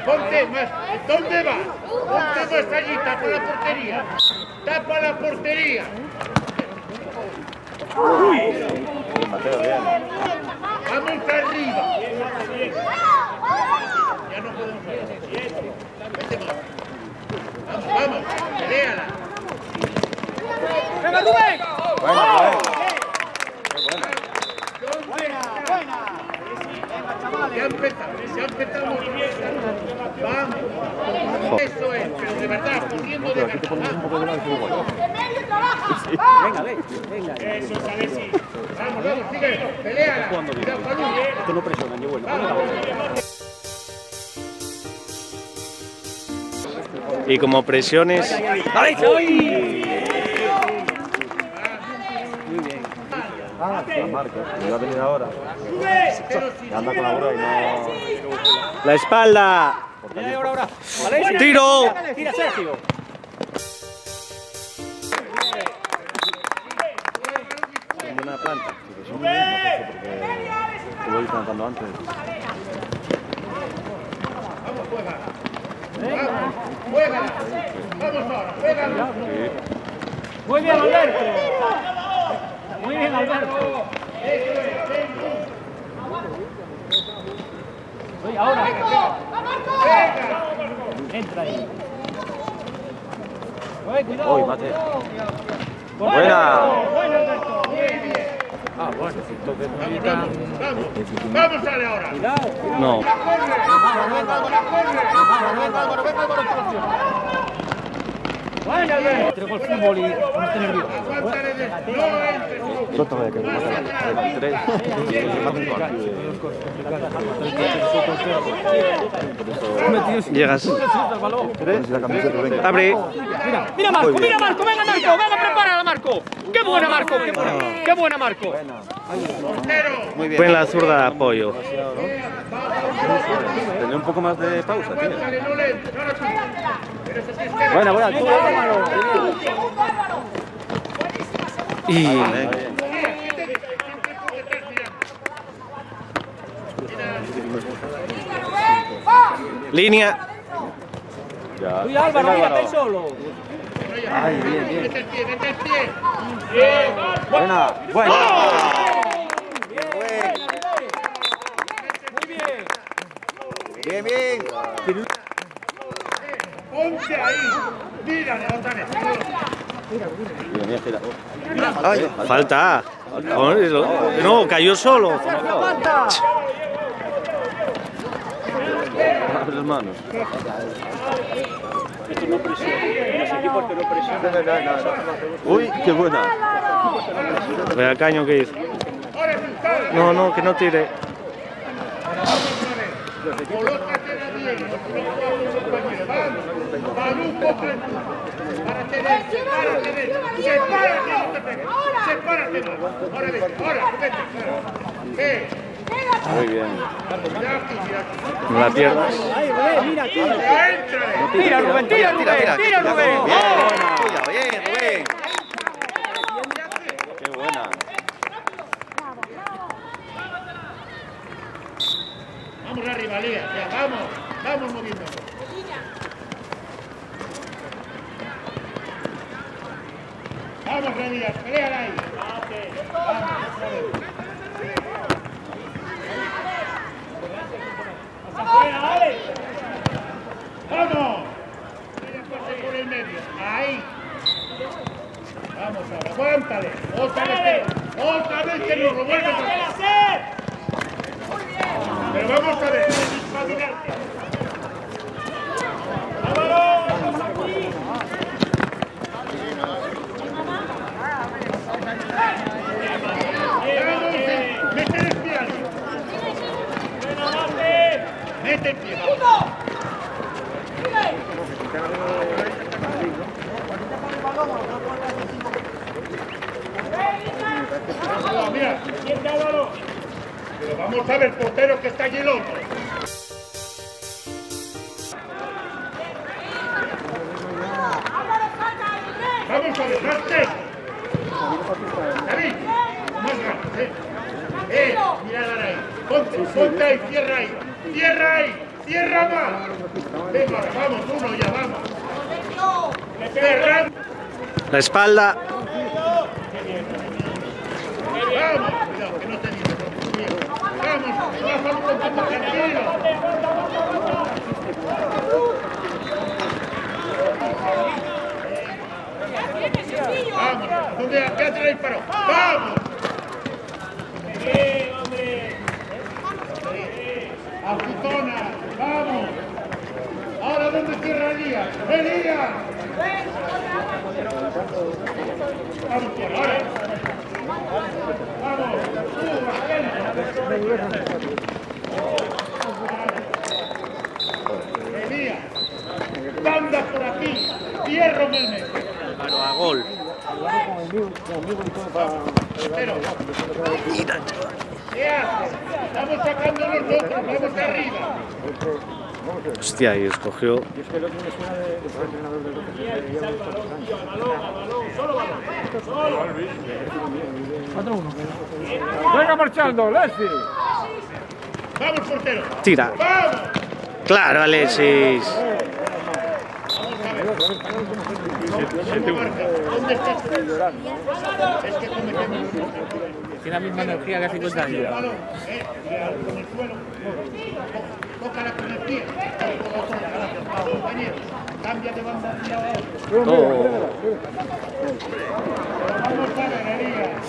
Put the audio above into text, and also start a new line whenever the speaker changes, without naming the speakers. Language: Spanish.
Ponte más. ¿Dónde vas? Ponte más allí, tapa la portería. Tapa la portería.
Mateo, bien.
Vamos arriba. Ya no podemos ver. Vete más. Vamos, peleala.
¡Venga, Rubén!
Buena,
¡Buena! Venga, chavales.
Ya empezamos. Vamos. Eso es, pero de verdad, cogiendo de verdad.
Venga.
Eso es, Alexi. Vamos, sigue. Peleala. Cuidado, Palú.
Esto no presiona, ni bueno.
Y como presiones...
¡Ay!
Marco, me va a venir ahora. Anda con la bola y no...
¡La espalda!
Ahora.
¡Tiro!
Tira, Sergio.
Son buena planta. Son muy buenas, porque estuve plantando antes.
Vamos, juega. Juega. Vamos ahora, juega.
Muy bien, Alberto. Muy bien, Alberto. Oye, ahora. Entra ahí. Oye, cuidado.
Uy, mate. Buena.
Buena, Alberto.
Ah, bueno, si toque
Vamos, sale ahora.
Cuidado.
No.
Bueno, Alberto. Entregó el fútbol y no esté nervioso.
Aguántale de... No entres.
Suéltame que me mata. 3.
Llegas. Abre.
Mira, Marco, venga, Marco, prepárala, Marco. ¡Qué buena, Marco! ¡Qué buena, Marco!
Muy bien. Fue en la zurda de apoyo.
Tener un poco más de pausa, tío.
Aguántale, no le entres. Ahora tú. Pero eso sí es que...
Buena, tú.
Y... Línea.
Ya.
Uy, Álvaro, mira, está ahí solo.
Ay, bien.
Mete el pie.
Buena.
Muy bien.
Bien.
Ponte ahí. Mírale, otra vez.
Mira, gira.
Ay, falta. No, cayó solo.
Abre las manos.
Esto no presiona. Los equipos que no presionan.
Uy, qué buena.
Vea el caño que hizo. No, que no tire.
Colócate la bien. Párate, no te pegues. Sepárate más. Ahora vete, vete.
Muy bien.
No la pierdas.
Ay, Rubén, mira aquí.
Tira,
Rubén.
Bien, Rubén. Qué buena.
Vamos arriba, Lía. Ya, vamos moviéndonos. Vamos, Elías, peleala ahí. ¡Vamos! Pase por el medio. Ahí. Vamos ahora, aguántale. Otra vez que nos lo vuelven a hacer. Pero vamos a ver, espabilarte. Mete el pie ahí. Mete el pie. Mira, pero vamos a ver, portero que está allí el otro. Vamos a ver, David, más grande, mira ahí. Ponte ahí, cierra ahí. Cierra ahí. Cierra más. Venga, vamos, uno ya, vamos. Cerramos.
La espalda.
Vamos, cuidado, que no te digas. Vamos, baja un poquito, tranquilo. Vamos, ¿dónde hace el disparo? ¡Vamos! ¡Azutona! ¡Vamos! ¿Ahora dónde cierra Elías? ¡Elías! ¡Vamos por ahora! ¡Vamos! ¡Elías! ¡Banda por aquí! ¡Cierro Melme!
Claro, a gol.
Pero, ¿qué haces? Estamos sacando los locos, vamos arriba.
Hostia, y escogió.
Venga marchando, Leslie.
Vamos, portero.
Tira.
Vamos.
Claro, Alexis.
¿Dónde estás? Es que cometemos.
Tiene la misma energía que hace 50 años.
Con el suelo. Tócala con el pie. Compañero, cambia de banda.
Oh.
Vamos a ver, Elías.